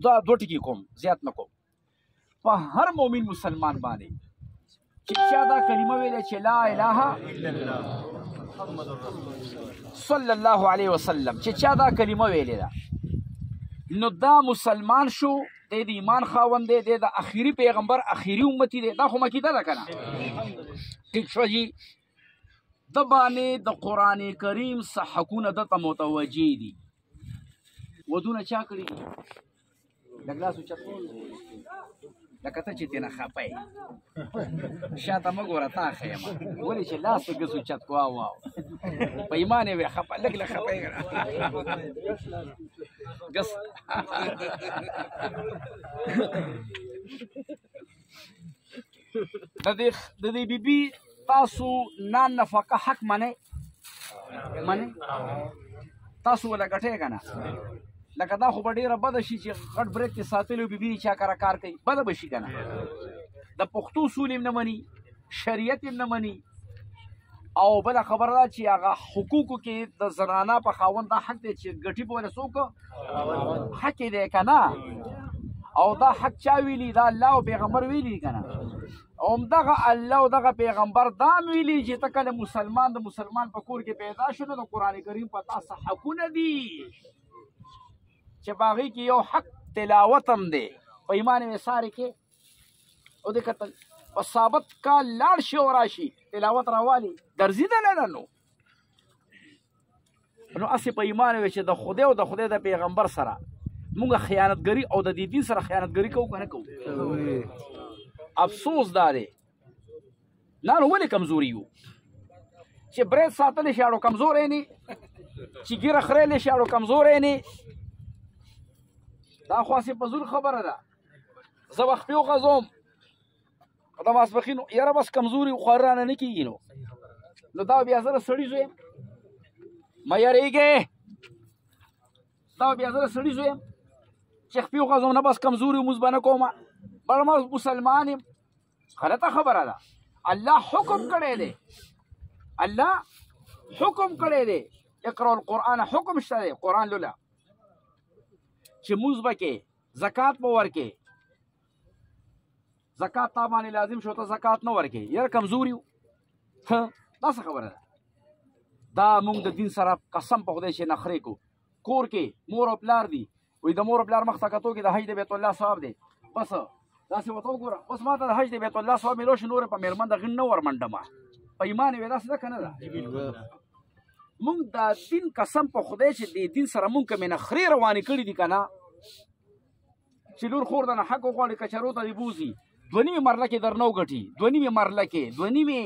دا دوه ټکي کوم زیات نه کوم په هر مؤمن مسلمان باندې چې چا دا کلمه ویلې چې لا اله الا الله صلی الله علیه وسلم چې چا دا کلمه ویلې ده نو دا مسلمان شو د ایمان خاوند دی د اخیری پیغمبر اخیری امتی دی دا خو مکیده ده کنه ٹھیک شو جی د باندې د قران کریم څخه حقونه د متوجی دي ودونه چا کړی لګلاس چتول لکه ته چې تینا خپای شاته مګوره تا خیمه ولې چې لاس کې ګسو چت کو واو په ایمان یې خپه لګ لګ خپای ګس د دې بیبي تاسو نان نفقه حق منه تاسو ولا ګټه کنه لکه دا خو به ډېره بده شي چې غټ برېک کې ساتلی او بیبي چا کره کار کوي بده به شي که نه د پښتو اصول یې نه مني شریعت یې نه مني او بله خبره ده چې هغه حقوقو کې د زنانه په خاوند دا حق دی چې ګټي په وله څوک حق یې دی که نه او دا حق چا ویلي دا الله او پیغمبر ویلي که نه او همدغه الله او دغه پیغمبر دا ویلي چې ته کله مسلمان د مسلمان په کور کې پیدا شو نو د قرآن کریم په تا څه حقونه دي چې باغی کې یو حق تلاوت هم دی په ایمان وساري کې او د کتل په ثابت کا لاړ شي او راشي تلاوت راوالي درځي ده نه نو اسی په ایمان وي چې د خدای او د خدای د پیغمبر سره مونږ خیانتګري او د دې دین سره خیانتګري کوو کنه کوو افسوس دا دی نه نو ولې کمزوري یو چې برید ساتل شي اړو کمزور نه چې ګیره خړېل شي اړو کمزور نه دا خاصه په زور خبره ده زه وخت یو غزوم دا ماسپخین یاره بس کمزوري خورانه نه کیږي نو دا بیا زره سړی زویم ما یریږي دا بیا زره سړی زویم چې خپل غزوم نه بس کمزوري مزبانه کومه بل ما مسلمان غلطه خبره ده الله حکم کړی دی الله حکم کړی دی اقرا القرآن حکم شته دی قرآن لولا چې موږ بکې زکات به ورکې زکات تا باندې لازم شو ته زکات نه ورکې یاره کمزوري یو دا څه خبره ده دا موږ د دین سره قسم په خدای چې نخرې کو کور کې مور او پلار دي وایي د مور او پلار مخ ته کتو کې د حج د بیت الله ثواب دی بس داسې ورته وګوره بس ما ته د حج د بیت الله ثواب میلو شي نور په مېرمن د غن نه ورمنډمه په ایمان یې داسې ده که نه ده مونږ د دین قسم په خدای چې د دین سره مونږ کومې نخرې روانې کړي دي که نه چې لور خور د نه حق وغواړي کچرو ته دې بوځي دوه نیمې مرله کې در نه وګټي دوه نیمې مرله کې دوه نیمې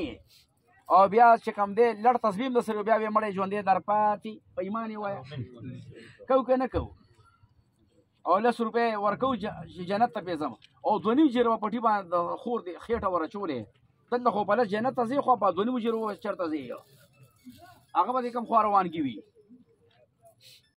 او بیا چې کوم دی لړ تصمیم در سره بیا بیا مړی ژوندی در پاتې په ایمان یې وایه کوو که نه کوو او 10 روپۍ ورکوو چې جنت ته پېځم او دوه نیم جیره به پټي باندې د خور د خېټه ورچولې دلته خو بله جنت ته ځې خو په دوه نیمو جیرو چېرته ځې هغه به دې کوم خوا روان کې وي